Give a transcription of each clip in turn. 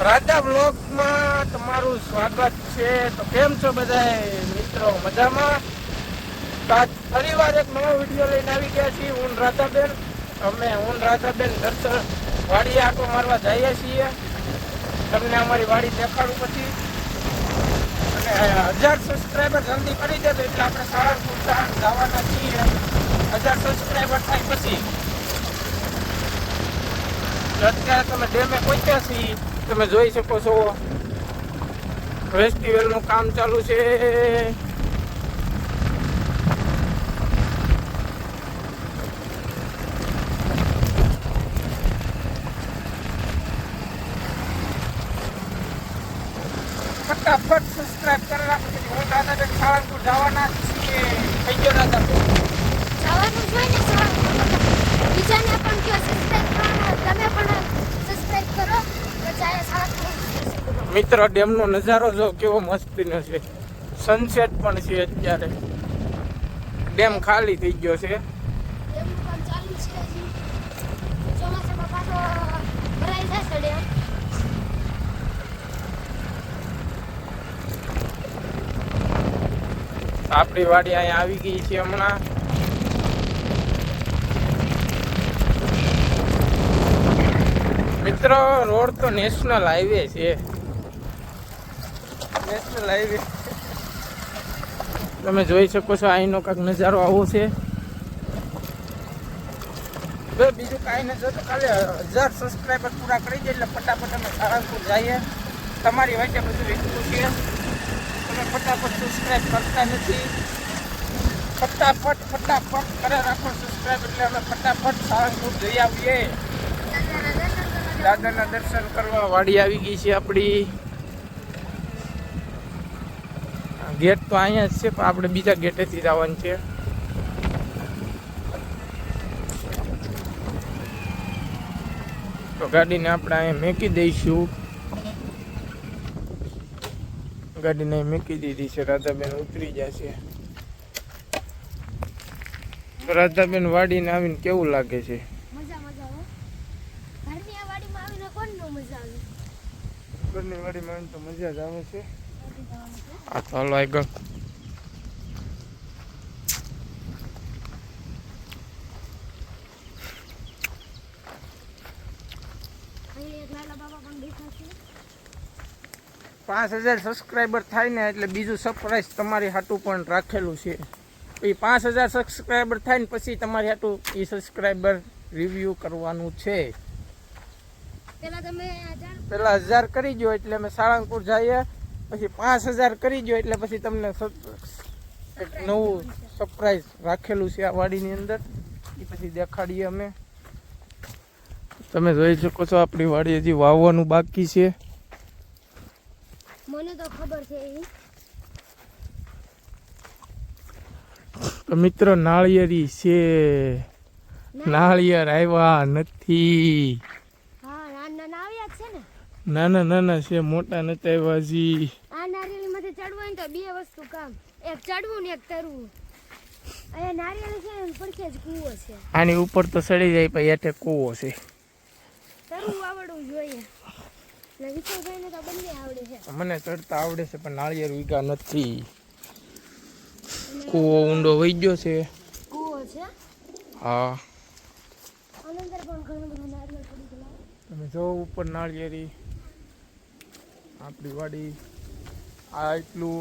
રાજા બ્લોગમાં તમારું સ્વાગત છે. તો કેમ છો બધા મિત્રો? મજામાં? ફરીવાર એક નવો વિડીયો લઈને આવી ગયા છીએ. હું રાધાબેન રાધાબેન દર્શન વાડી આટો મારવા જઈએ છીએ. તમને અમારી વાડી દેખાડું પછી. અને 1000 સબસ્ક્રાઈબર જલ્દી કરી દેજો એટલે આપણે સારંગપુર જવાના છીએ. 1000 સબસ્ક્રાઈબર થાય પછી. અત્યારે તમે ડેમે પહોંચ્યા છીએ. તમે જોઈ શકો છો ફેસ્ટિવલનું કામ ચાલુ છે. ફટાફટ સબસ્ક્રાઇબ કરી રાખો. હું દાદાબેન સાળંગપુર જવાના છીએ. થઈ ગયો દાદાબેન જવાનું જોઈએ ને સાળંગપુર. બીજાને પણ કયો સબસ્ક્રાઇબ કરવાનું. તમે પણ સબસ્ક્રાઇબ કરો તો જાય સાળંગપુર. મિત્રો ડેમનો નજારો જો કેવો મસ્તીનો છે. સનસેટ પણ છે. અત્યારે ડેમ ખાલી થઈ ગયો છે. ડેમનું કામ ચાલુ છે હજી. ચોમાસામાં પાછો ભરાઈ જશે ડેમ. આપણી વાડી અહીંયા આવી ગઈ છે હમણાં. મિત્રો રોડ તો નેશનલ હાઈવે છે. નેશનલ હાઈવે તમે જોઈ શકો છો. અહીંનો કાંઈક નજારો આવો છે. બીજું કાંઈ નથી તો ખાલી 1000 સબસ્ક્રાઈબર પૂરા કરી દે એટલે ફટાફટ અમે સાળંગપુર જઈએ. તમારી વચ્ચે બધું રીતનું છે. તમે ફટાફટ સબસ્ક્રાઈબ કરતા નથી. ફટાફટ કરે રાખો સબસ્ક્રાઈબ એટલે અમે ફટાફટ સાળંગપુર જઈ આવીએ. દાદાના દર્શન કરવા વાડી આવી ગઈ છે આપણી. ગેટ તો અહીંયા જ છે પણ આપણે બીજા ગેટેથી જવાનું છે. તો ગાડીને આપણે અહીંયા મૂકી દઈશું. ગાડીને મૂકી દીધી છે. રાધાબેન ઉતરી જશે. રાધાબેન વાડીને આવીને કેવું લાગે છે? મજા હો. ઘરની આ વાડીમાં આવીને કોણ નો મજા આવે? ઘરની વાડીમાં આવીને તો મજા જ આવે છે. આ તો હાલો આગળ. અહીં એક લાલા બાબા પણ બેઠા છે. 5000 સબસ્ક્રાઈબર થાય ને એટલે બીજું સરપ્રાઈઝ તમારી હાટું પણ રાખેલું છે. એ 5000 સબસ્ક્રાઈબર થાય ને પછી તમારી હાટું એ સબસ્ક્રાઈબર રિવ્યૂ કરવાનું છે. પેલા 1000 કરી દો એટલે અમે સાળંગપુર જઈએ. પછી 5000 કરી દો એટલે પછી તમને એક નવું સરપ્રાઈઝ રાખેલું છે આ વાડીની અંદર. એ પછી દેખાડીએ અમે. તમે જોઈ શકો છો આપણી વાડી હજી વાવવાનું બાકી છે. મને તો ખબર છે. તો મિત્રો નાળિયેરી છે. નાળિયેર આવ્યા નથી. હા નાના આવ્યા છે ને. નાના છે, મોટા નથી આવ્યા હજી. આ નારિયેળીમાંથી ચડવું હોય તો બે વસ્તુ કામ. એક ચડવું ને એક તરવું. અહીંયા નારિયેળી છે ને પડખે જ કૂવો છે. આની ઉપર તો ચડી જાય પણ હેઠે કૂવો છે. તરવું આવડવું જોઈએ. વિઠ્ઠલભાઈને તો બંને આવડે છે. મને ચડતા આવડે છે પણ નાળિયેર વીઘા નથી. કૂવો ઊંડો વહી ગયો છે. કૂવો છે. હા અંદર પણ ઘણું બધું નારિયેળ પડી ગયેલા. તમે જો ઉપર નાળિયેરી આપણી વાડી. આ એટલું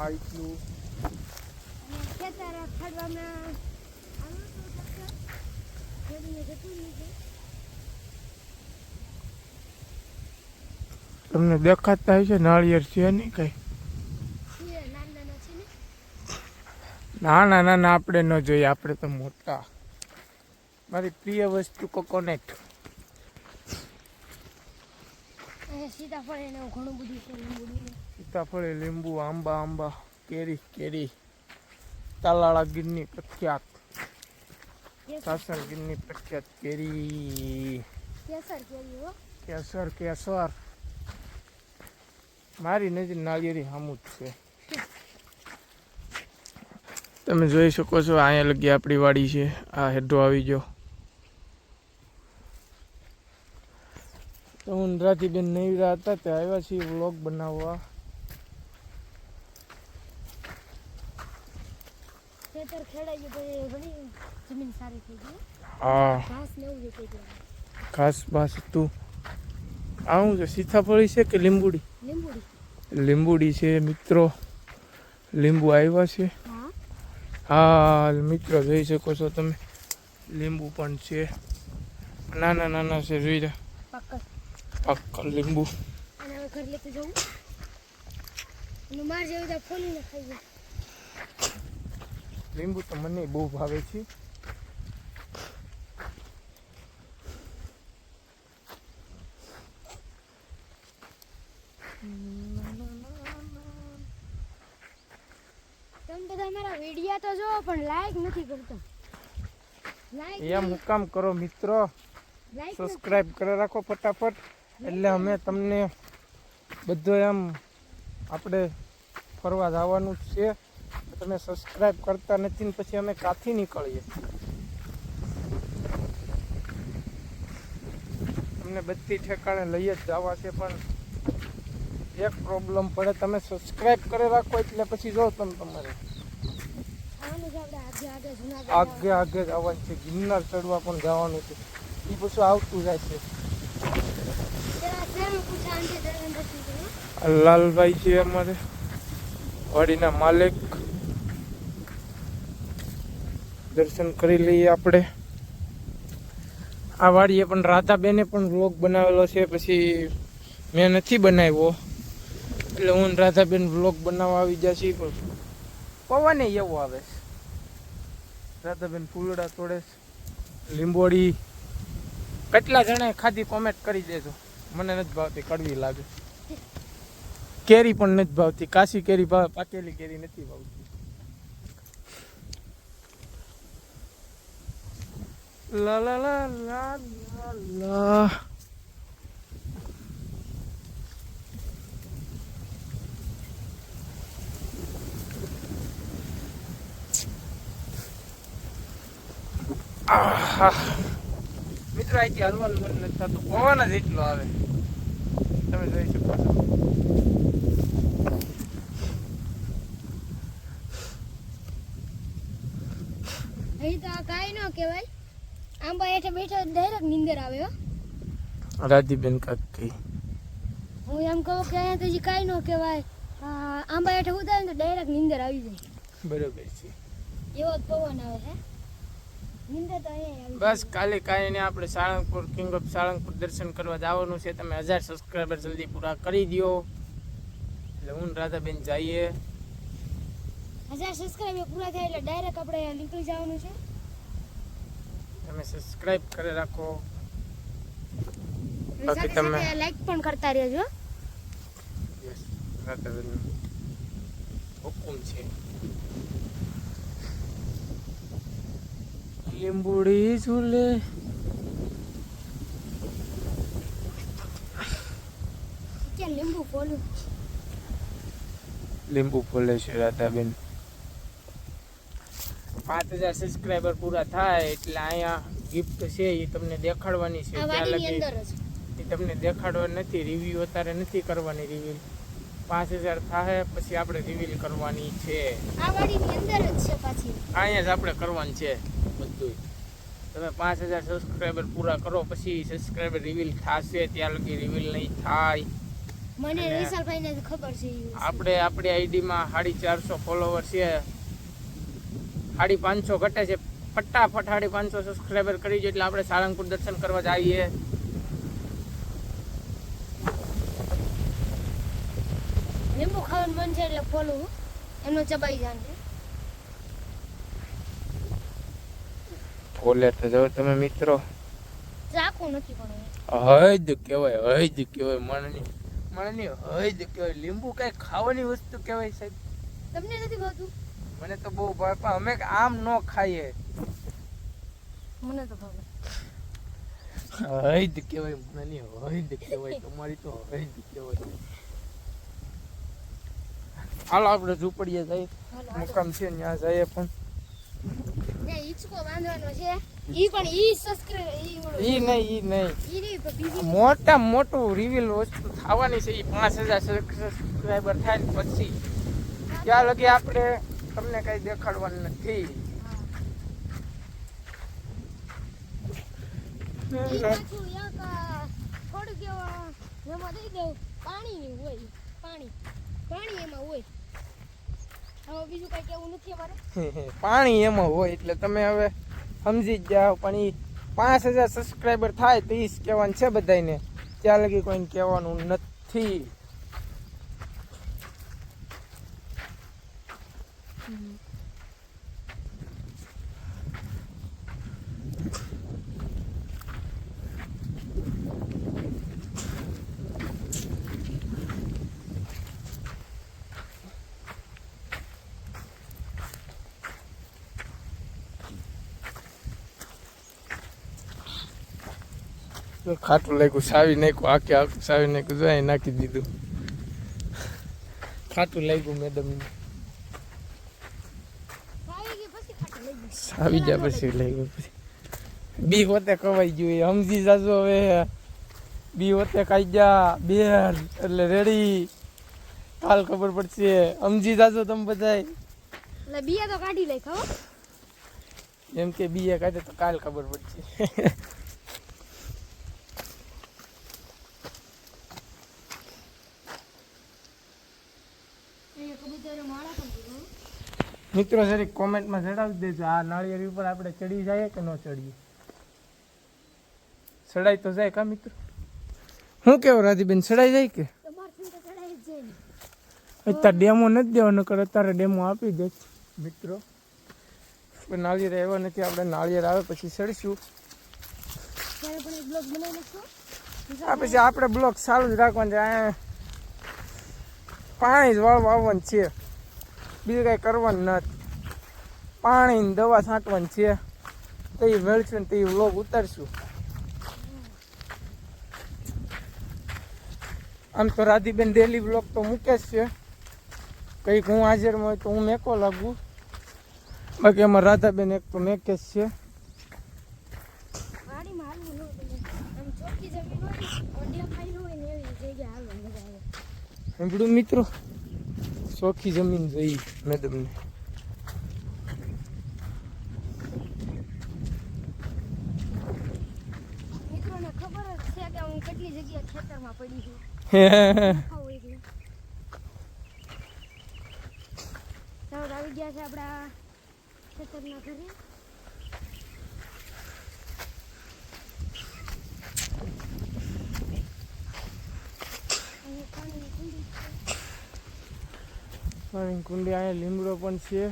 અને ખેતર ખડવામાં તમને દેખાતા હશે નાળિયેર છે નહીં કઈ. નાના આપણે ન જોઈએ. આપણે તો મોટા. મારી પ્રિય વસ્તુ કોકોનટ. સીતાફળ એને ઘણું બધું છે. સીતાફળ, લીંબુ, આંબા, કેરી, તાલાળા ગીરની પ્રખ્યાત, સાસણ ગીરની પ્રખ્યાત કેરી. કેસર મારી નજીક નાળિયેરી સામું જ છે. તમે જોઈ શકો છો અહીંયા લગી આપણી વાડી છે. આ હેડો આવી ગયો. તો હું રાતીબેન નૈરા હતા તે આવ્યા છીએ વ્લોગ બનાવવા. ખેતર ખેડાઈ ગયું પછી ઘણી જમીન સારી થઈ ગઈ. હા ઘાસ ને એવું થઈ ગયું. ઘાસ બાસ તું આવું છે. સીતાફળી છે કે લીંબુડી? લીંબુડી. લીંબુડી છે મિત્રો. લીંબુ આવ્યા છે. હા. હા મિત્રો જોઈ શકો છો તમે. લીંબુ પણ છે. નાના નાના છે જોઈ રહ્યા. પાક્કર લીંબુ. અને હવે ઘર લેતું જવું. અને માર જેવું તો ફોલીને ખાઈ જાય. લીંબુ તો મને બહુ ભાવે છે. તમે બધા મારા વિડિયા તો જો પણ લાઈક નથી કરતા. એમ કામ કરો મિત્રો. સબસ્ક્રાઇબ કરી રાખો ફટાફટ. એટલે અમે તમને બધો એમ આપણે ફરવા જવાનું જ છે. તમે સબસ્ક્રાઇબ કરતા નથી ને પછી અમે કાથી નીકળીએ. તમને બધી ઠેકાણે લઈ જ જવા છે પણ એક પ્રોબ્લેમ પડે. તમે સબસ્ક્રાઇબ કરી રાખો એટલે પછી જો તમે તમારે આગે આગે જવાનું છે. ગિરનાર ચડવા પણ જવાનું છે. એ પછી આવતું જાય છે. લાલભાઈ છે અમારે વાડીના માલિક. દર્શન કરી લઈએ આપણે. આ વાડીએ પણ રાધાબેને પણ વ્લોગ બનાવેલો છે. પછી મેં નથી બનાવ્યો એટલે હું રાધાબેન વ્લોગ બનાવવા આવી ગયા છીએ. પણ પવન એવો આવે છે. રાધાબેન ફૂલડા તોડે છે. લીંબોડી કેટલા જણાએ ખાધી કોમેન્ટ કરી દેજો. મને નથી ભાવતી, કડવી લાગે. કેરી પણ નથી ભાવતી. કાશી કેરી ભાવે, પાકેલી કેરી નથી ભાવતી. લા લા લા લા લા. મિત્રો અહીંથી હલવાનું મન નથી થતું. પવન જ એટલો આવે તમે જોઈ શકો છો. અહીં તો કાંઈ ન કહેવાય. આંબા હેઠે બેઠો ડાયરેક્ટ નીંદર આવે. હો રાધીબેન કાકી હું એમ કહું કે અહીંયા તો હજી કાંઈ ન કહેવાય. આંબા હેઠે ઉતારે ને તો ડાયરેક્ટ નીંદર આવી જાય. બરોબર છે. એવો જ પવન આવે છે. નીંદર તો અહીંયા બસ કાલે કાંઈ નહીં. આપણે સાળંગપુર કિંગ ઓફ સાળંગપુર દર્શન કરવા જવાનું છે. તમે 1000 સબસ્ક્રાઈબર જલ્દી પૂરા કરી દો એટલે હું રાધાબેન જઈએ. 1000 સબસ્ક્રાઈબર પૂરા થાય એટલે ડાયરેક્ટ આપણે નીકળી જવાનું છે. તમે સબસ્ક્રાઇબ કરી રાખો. બાકી તમે લાઈક પણ કરતા રહેજો. યસ રાધાબેન હુકુમ છે. લીંબુડી ઝૂલે કે લીંબુ ફોલું. લીંબુ ફોલે છે રાધાબેન. 5000 સબસ્ક્રાઇબર પૂરા થાય એટલે અહીંયા ગિફ્ટ છે એ તમને દેખાડવાની છે. આ ત્યાં વાડીની લગી અંદર જ એ તમને દેખાડવા નથી. રિવ્યુ અત્યારે નથી કરવાની. રિવીલ 5000 થાય પછી આપણે રિવીલ કરવાની છે. આ વાડીની અંદર જ છે પાછી. અહીંયા જ આપણે કરવાનું છે બધું. તમે 5000 સબસ્ક્રાઇબર પૂરા કરો પછી સબસ્ક્રાઇબર રિવીલ થશે. ત્યાં લગી રિવીલ નહીં થાય. મને વિશાલભાઈને ખબર છે. આપણે આપણી આઈડીમાં 450 ફોલોવર છે. 550 ઘટે છે. ફટાફટ 550 સબસ્ક્રાઇબર કરી દો એટલે આપણે સાળંગપુર દર્શન કરવા જઈએ. લીંબુ ખાવાનું મન છે એટલે ફોલું એનો ચબાઈ જાય. ફોલે તો જો તમે મિત્રો. ચાકુ નથી પણ હદ કહેવાય. હદ કહેવાય. મણની હદ કહેવાય. લીંબુ કઈ ખાવાની વસ્તુ કહેવાય સાહેબ. તમને નથી ભાવતું? મને તો બહુ ભાવે પણ અમે આમ ન ખાઈએ. મને તો ભાવે. હદ કહેવાય. મણની હદ કહેવાય. તમારી તો હદ કહેવાય. હાલો આપણે ઝૂંપડીએ જઈએ. મુકામ છે ત્યાં જઈએ પણ ને હિંચકો બાંધવાનો છે. ઈ પણ ઈ સબસ્ક્રાઇબ ઈ નહીં ઈ નહીં પણ બીજી મોટા મોટું રિવીલ વસ્તુ થવાની છે. એ 5000 સબસ્ક્રાઈબર થાય ને પછી ત્યાં લગી આપણે તમને કઈ દેખાડવાનું નથી. ઈ પાછું એક થોડુંક એમાં દઈ દઉં પાણી હોય પાણી એમાં હોય. હવે બીજું કઈ કેવું નથી અમારે. પાણી એમાં હોય એટલે તમે હવે સમજી જ જાઓ. પણ એ 5000 સબસ્ક્રાઈબર થાય તો ઈ જ કહેવાનું છે બધાને. ત્યાં લગી કોઈને કહેવાનું નથી. ખાટું લાગ્યું, સાવી નાખ્યું, આખું સાવી નાખ્યું, જો અહીં નાખી દીધું. ખાટું લાગ્યું મેડમ, સાવી જા પછી લાગ્યું. પછી બી હોતે કવાઈ ગયું, સમજી જાજો. હવે બી હોતે ખાઈ જા બેર એટલે રેડી. કાલ ખબર પડશે, સમજી જાજો તમે બધા. એટલે બીયા તો કાઢી લઈ ખાઓ. એમ કે બીએ કાઢે તો કાલ ખબર પડશે. મિત્રો જરી કોમેન્ટમાં જણાવી દેજો આ નાળિયેરી ઉપર આપણે ચડી જાય કે ન ચડીએ. ચડાઈ તો જાય કા મિત્રો? શું કેવું રાધીબેન, ચડાઈ જાય કે અત્યારે ડેમો નથી દેવાનો? કર અત્યારે ડેમો આપી દે મિત્રો. નાળિયેર આવ્યો નથી, આપણે નાળિયેર આવે પછી ચડીશું. આ પછી આપણે બ્લોક ચાલુ જ રાખવાનું છે. પાણી જ વાળવાનું છે, બીજું કઈ કરવાનું નથી. પાણી દવા છાંટવાની છે, તો એ મેળશું ને તો એ વ્લોગ ઉતારશું. આમ તો રાધીબેન ડેલી વ્લોગ તો મૂકે જ છે. કંઈક હું હાજરમાં હોય તો હું મેકો લાગુ, બાકી એમાં રાધાબેન એક તો મેકે જ છે. સાંભળ્યું મિત્રો, ચોખ્ખી જમીન જોઈ મેડમને. મિત્રોને ખબર જ છે કે હું કેટલી જગ્યાએ ખેતરમાં પડી છું. આવી ગયા છે આપણા ખેતરના ઘરે. પાણી કુંડી, અહીંયા લીમડો પણ છે.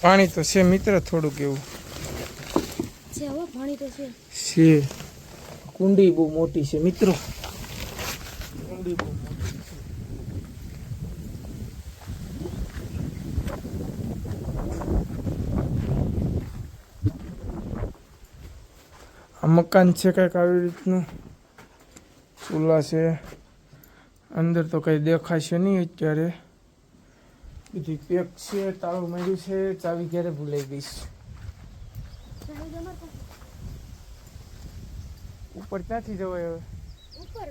પાણી તો છે મિત્ર, થોડુંક એવું છે. હો પાણી તો છે. કુંડી બહુ મોટી છે મિત્રો, કુંડી બહુ મોટી છે. આ મકાન છે કંઈક આવી રીતનું. ચૂલા છે અંદર, તો કંઈ દેખાશે નહીં અત્યારે. બધી પેક છે, તાળું મળ્યું છે. ચાવી ક્યારે ભૂલાઈ ગઈ છે. ઉપર ક્યાંથી જવાય હવે? ઉપર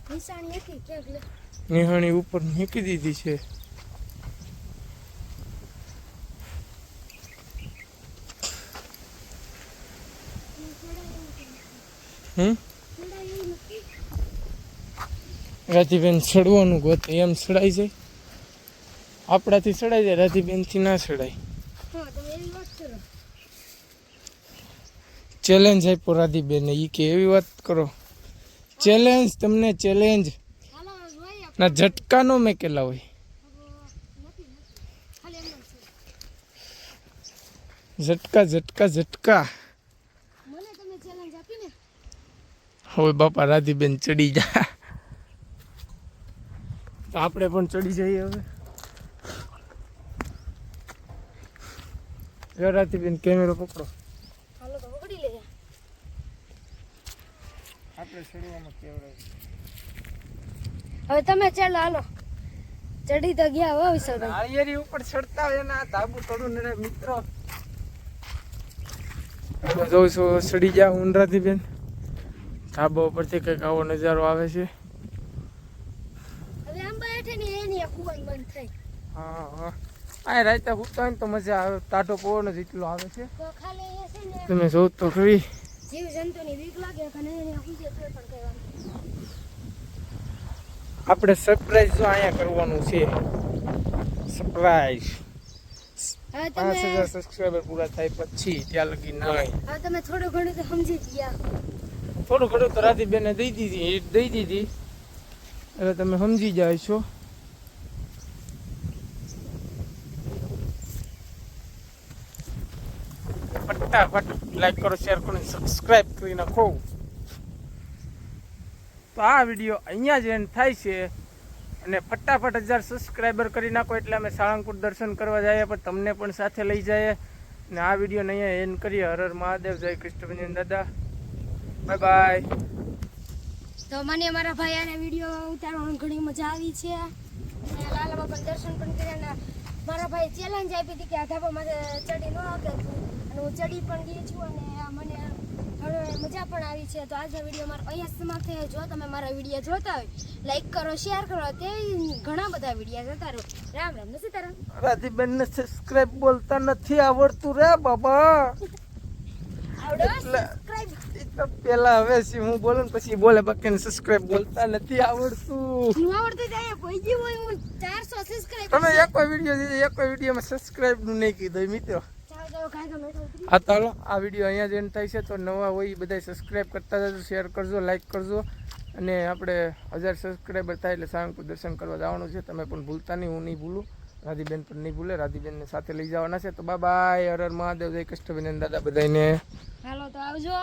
નિશાની હતી ક્યાંક નિહાણી ઉપર મૂકી દીધી છે. રાધીબેન ચડવાનું ગોત એમ ચડાઈ જાય, આપણાથી ચડાઈ જાય, રાધીબેનથી ના ચડાય. ચેલેન્જ આપ્યો રાધીબેને, ઈ કે એવી વાત કરો. ચેલેન્જ, તમને ચેલેન્જ ના ઝટકા નો મેકેલા હોય. ઝટકા ઝટકા ઝટકા. હવે બાપા રાધીબેન ચડી જા, તો આપણે પણ ચડી જઈએ હવે. રાધીબેન કેમેરો પકડો. આપણે ચડવામાં કેવડાવીએ. હવે તમે ચાલો હાલો ચડી તો ગયા હો વિશાલભાઈ નાળિયેરી ઉપર ચડતા હોય ને આ ધાબુ થોડું ને મિત્રો તો જોઉં છું ચડી ગયા ઉનરાથી બેન ધાબા ઉપરથી કંઈક આવો નજારો આવે છે. હવે આંબા હેઠે ને એની કુવાન બંધ થઈ હા હા આ રાતે ઉઠતા હોય ને તો મજા આવે ટાઢો પવન જ એટલો આવે છે તો ખાલી એ છે ને તમે જોઉં તો ખરી જીવ જંતુની બીક લાગે કે નહીં એને પૂછે તો પણ કહેવાનું આપણે સરપ્રાઈઝ જો અહીંયા કરવાનું છે સરપ્રાઈઝ હવે 5000 સબસ્ક્રાઇબર પૂરા થાય પછી ત્યાં લગી ના હવે તમે થોડું ઘણું તો સમજી જ ગયા થોડું ઘણું તો રાધીબેને દઈ દીધી એટલે તમે સમજી જાય છો. ફટાફટ લાઈક કરો શેર કરો સબસ્ક્રાઇબ કરી નાખો. તો આ વિડીયો અહીંયા જ એન્ડ થાય છે અને ફટાફટ 1000 સબસ્ક્રાઈબર કરી નાખો એટલે અમે સાળંગપુર દર્શન કરવા જઈએ પણ તમને પણ સાથે લઈ જઈએ અને આ વિડીયોને અહીંયા એન્ડ કરીએ. હર હર મહાદેવ, જય કૃષ્ણ દાદા, બાય બાય. તો મને અમારા ભાઈ આને વિડીયો ઉતારવાની ઘણી મજા આવી છે અને લાલા બાપા દર્શન પણ કર્યા અને મારા ભાઈ ચેલેન્જ આપી હતી કે આ ધાબામાં ચડી ન શકે અને હું ચડી પણ ગઈ છું અને મને ઘણો મજા પણ આવી છે. તો આજનો વિડીયો મારો અહીંયા સમાપ્ત થયો. જો તમે મારા વિડીયો જોતા હોય લાઈક કરો શેર કરો તે ઘણા બધા વિડીયો જોતા રહો. રામ રામ નથી તારા રાધીબેન ને સબસ્ક્રાઇબ બોલતા નથી આવડતું રે બાબા. આવડો સબસ્ક્રાઇબ તો પેલા હવે હું બોલું ને પછી બોલે બાકી સબસ્ક્રાઇબ બોલતા નથી આવડતું. હું આવડતું જાય પહોંચી હોય હું 400 સબસ્ક્રાઇબ તમે એક વિડીયોમાં સબસ્ક્રાઇબ નું નહીં કીધું મિત્રો. ચાલો કાંઈ ગમે તો હા તો હાલો આ વિડીયો અહીંયા જ એન્ડ થાય છે. તો નવા હોય એ બધા સબસ્ક્રાઇબ કરતા જજો, શેર કરજો, લાઈક કરજો અને આપણે 1000 સબસ્ક્રાઈબર થાય એટલે સાળંગપુર દર્શન કરવા જવાનું છે. તમે પણ ભૂલતા નહીં, હું નહીં ભૂલું, રાધીબેન પણ નહીં ભૂલે. રાધીબેનને સાથે લઈ જવાના છે. તો બાય બાય, હર હર મહાદેવ, જય કૃષ્ણ દાદા બધાને. હાલો તો આવજો.